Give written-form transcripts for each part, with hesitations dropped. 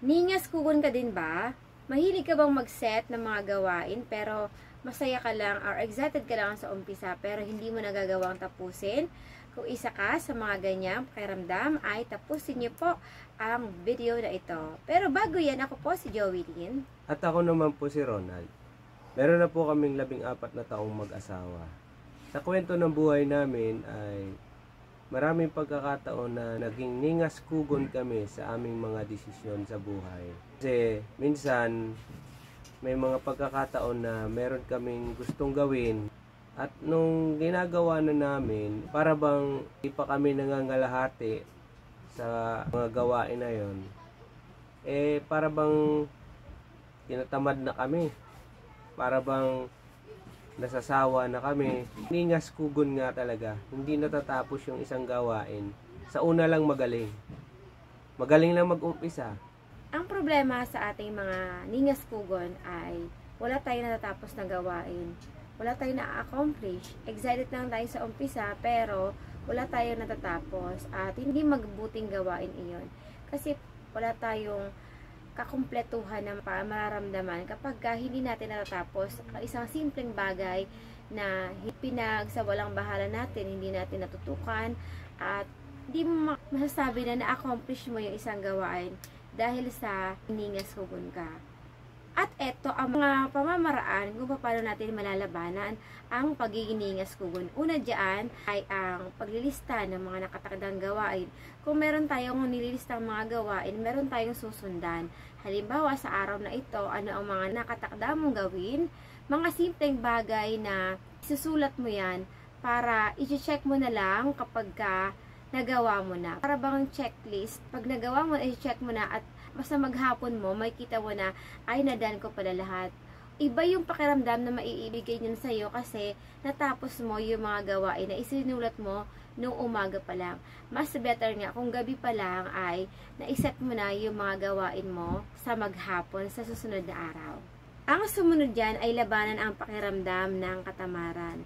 Ningas kugon ka din ba? Mahilig ka bang mag-set ng mga gawain pero masaya ka lang or excited ka lang sa umpisa pero hindi mo nagagawang tapusin? Kung isa ka sa mga ganyang pakiramdam ay tapusin niyo po ang video na ito. Pero bago yan, ako po si Joey Lynn. At ako naman po si Ronald. Meron na po kaming 14 na taong mag-asawa. Sa kwento ng buhay namin ay maraming pagkakataon na naging ningas kugon kami sa aming mga desisyon sa buhay. Kasi minsan may mga pagkakataon na meron kaming gustong gawin at nung ginagawa na namin, para bang di pa kami nangangalahati sa mga gawain na yon, para bang tinatamad na kami, para bang nasasawa na kami. Ningas kugon nga talaga. Hindi natatapos yung isang gawain. Sa una lang magaling. Magaling lang mag-umpisa. Ang problema sa ating mga ningas kugon ay wala tayong natatapos na gawain. Wala tayong na-accomplish. Excited lang tayo sa umpisa pero wala tayong natatapos at hindi magbuting gawain iyon. Kasi wala tayong kakumpletuhan ng mararamdaman kapag hindi natin natatapos ang isang simpleng bagay na pinag sa walang bahala natin, hindi natin natutukan at hindi mo masasabi na na-accomplish mo yung isang gawain dahil sa ningas kugon ka. At eto ang mga pamamaraan kung paano natin malalabanan ang pagiging ningas kugon. Una dyan ay ang paglilista ng mga nakatakdang gawain. Kung meron tayong nililistang mga gawain, meron tayong susundan. Halimbawa sa araw na ito, ano ang mga nakatakda mong gawin? Mga simpleng bagay na isusulat mo yan para i-check mo na lang kapag nagawa mo na. Para bang checklist, pag nagawa mo, i-check mo na at basta maghapon mo, may kita mo na, ay nadan ko pala lahat. Iba yung pakiramdam na maiibigay niyan sa'yo kasi natapos mo yung mga gawain na isinulat mo nung umaga pa lang. Mas better nga kung gabi pa lang ay naiset mo na yung mga gawain mo sa maghapon sa susunod na araw. Ang sumunod dyan ay labanan ang pakiramdam ng katamaran.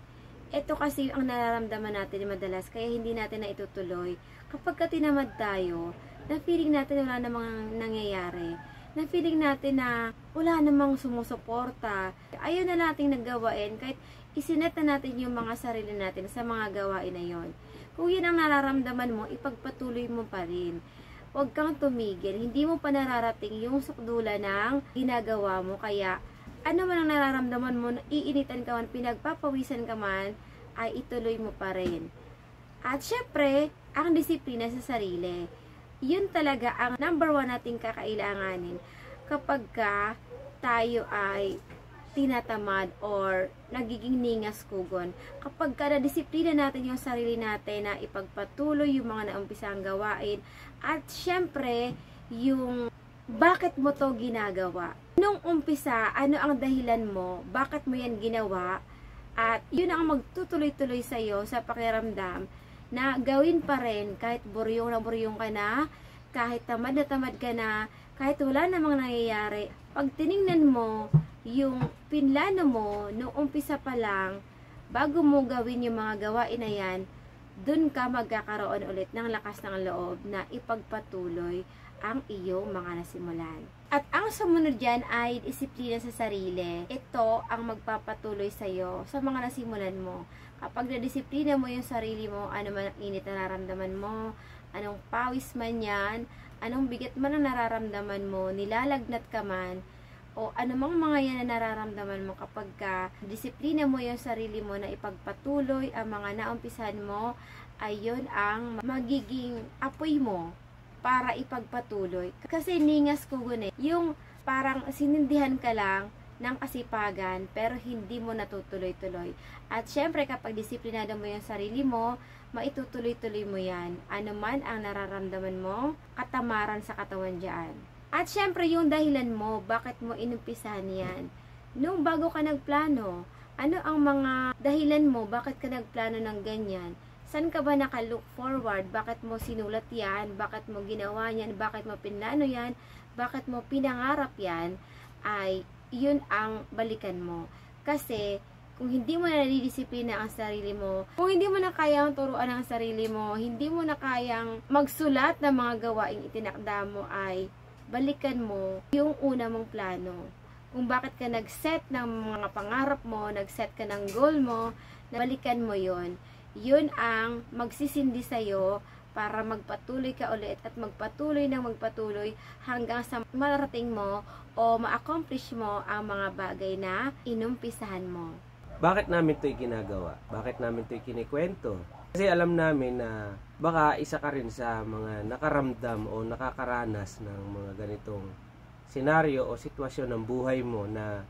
Ito kasi ang nararamdaman natin madalas kaya hindi natin na itutuloy. Kapag tinamad tayo, na feeling natin wala namang nangyayari, na feeling natin na wala namang sumusuporta, ayaw na nating naggawain kahit isinet na natin yung mga sarili natin sa mga gawain na yon. Kung yun ang nararamdaman mo, ipagpatuloy mo pa rin. Huwag kang tumigil, hindi mo pa nararating yung sukdula ng ginagawa mo, kaya ano man ang nararamdaman mo, iinitan ka man, pinagpapawisan ka man, ay ituloy mo pa rin. At syempre, ang disiplina sa sarili. Yun talaga ang number 1 nating kakailanganin kapag tayo ay tinatamad or nagiging ningas kugon. Kapag na-disiplina natin yung sarili natin na ipagpatuloy yung mga naumpisang gawain at syempre yung bakit mo to ginagawa. Nung umpisa, ano ang dahilan mo, bakit mo yan ginawa at yun ang magtutuloy-tuloy sa'yo sa pakiramdam na gawin pa rin kahit buryong na buryong ka na, kahit tamad na tamad ka na, kahit wala namang nangyayari. Pag tiningnan mo yung pinlano mo nung umpisa pa lang, bago mo gawin yung mga gawain na yan, dun ka magkakaroon ulit ng lakas ng loob na ipagpatuloy ang iyong mga nasimulan. At ang sumunod dyan ay disiplina sa sarili. Ito ang magpapatuloy sa'yo sa mga nasimulan mo. Kapag nadisiplina mo yung sarili mo, ano man ang init na nararamdaman mo, anong pawis man yan, anong bigat man ang nararamdaman mo, nilalagnat ka man, o anumang mga yan na nararamdaman mo kapag disiplina mo yung sarili mo na ipagpatuloy ang mga naumpisan mo, ayun ang magiging apoy mo para ipagpatuloy. Kasi ningas kugon yung parang sinindihan ka lang ng kasipagan pero hindi mo natutuloy-tuloy. At syempre kapag disiplinado mo yung sarili mo, maitutuloy-tuloy mo yan. Ano man ang nararamdaman mo, katamaran sa katawan dyan. At syempre yung dahilan mo, bakit mo inumpisahan yan. Nung bago ka nagplano, ano ang mga dahilan mo, bakit ka nagplano ng ganyan? Saan ka ba naka-look forward? Bakit mo sinulat yan? Bakit mo ginawa yan? Bakit mo pinlano yan? Bakit mo pinangarap yan? Ay yun ang balikan mo. Kasi, kung hindi mo na nadidisiplina ang sarili mo, kung hindi mo na kayang turuan ang sarili mo, hindi mo na kayang magsulat ng mga gawaing itinakda mo, ay balikan mo yung una mong plano. Kung bakit ka nag-set ng mga pangarap mo, nag-set ka ng goal mo, balikan mo yon. Yun ang magsisindi sa'yo para magpatuloy ka ulit at magpatuloy hanggang sa mararating mo o ma-accomplish mo ang mga bagay na inumpisahan mo. Bakit namin ito'y ginagawa? Bakit namin ito'y kinikwento? Kasi alam namin na baka isa ka rin sa mga nakaramdam o nakakaranas ng mga ganitong senaryo o sitwasyon ng buhay mo na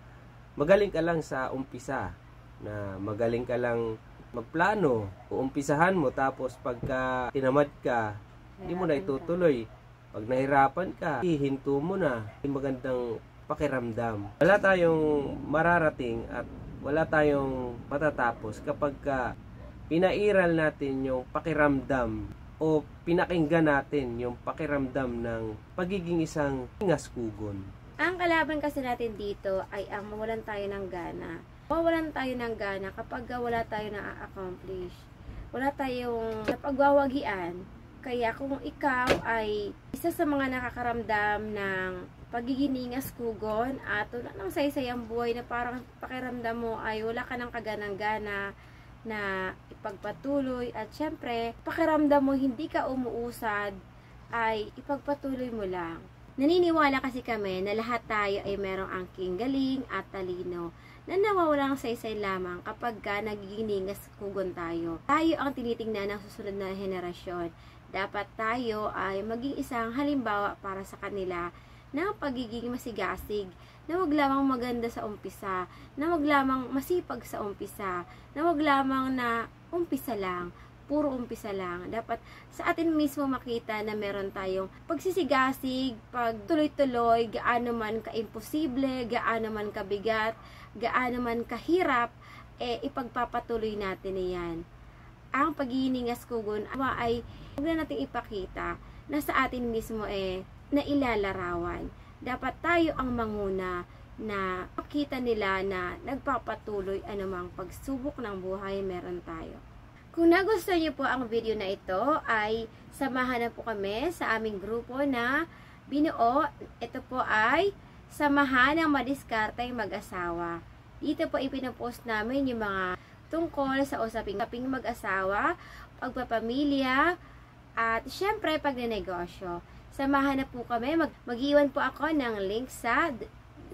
magaling ka lang sa umpisa, na magaling ka lang magplano, uumpisahan mo, tapos pagka tinamad ka, hindi mo na itutuloy. Pag nahirapan ka, hihinto mo na. Hindi magandang pakiramdam. Wala tayong mararating at wala tayong matatapos kapag pinairal natin yung pakiramdam o pinakinggan natin yung pakiramdam ng pagiging isang ningas-kugon. Ang kalaban kasi natin dito ay ang mawalan tayo ng gana. Mawalan tayo ng gana kapag wala tayo na-accomplish. Wala tayong napagwawagian. Kaya kung ikaw ay isa sa mga nakakaramdam ng pagiging ningas-kugon at wala nang saysayang buhay na parang pakiramdam mo ay wala ka ng kaganang-gana na ipagpatuloy at syempre, pakiramdam mo hindi ka umuusad ay ipagpatuloy mo lang. Naniniwala kasi kami na lahat tayo ay merong angking galing at talino na nawawalang saysay lamang kapag nagiging ningas-kugon tayo. Tayo ang tinitingnan ng susunod na henerasyon. Dapat tayo ay maging isang halimbawa para sa kanila ng pagiging masigasig, na wag lamang maganda sa umpisa, na wag lamang masipag sa umpisa, na wag lamang na umpisa lang, puro umpisa lang. Dapat sa atin mismo makita na meron tayong pagsisigasig, pagtuloy-tuloy, gaano man ka-imposible, gaano man kabigat, gaano man kahirap, ipagpapatuloy natin yan. Ang paghihiningas-kugon ay huwag na natin ipakita na sa atin mismo na ilalarawan. Dapat tayo ang manguna na makita nila na nagpapatuloy anumang pagsubok ng buhay meron tayo. Kung nagustuhan niyo po ang video na ito, ay samahan na po kami sa aming grupo na binuo. Ito po ay Samahan ng Madiskarteng Mag-asawa. Dito po ipinapost namin yung mga tungkol sa usaping mag-asawa, pagpapamilya, at syempre pagnenegosyo. Samahan na po kami. Mag-iwan po ako ng link sa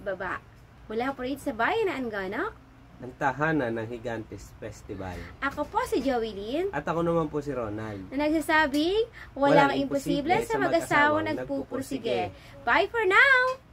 baba. Mula po rin sa bayan na Angono, ang tahanan ng Higantes Festival. ako po si Joelyn. At ako naman po si Ronald. Na nagsasabing, walang imposible sa mag-asawa nagpupursige. Bye for now!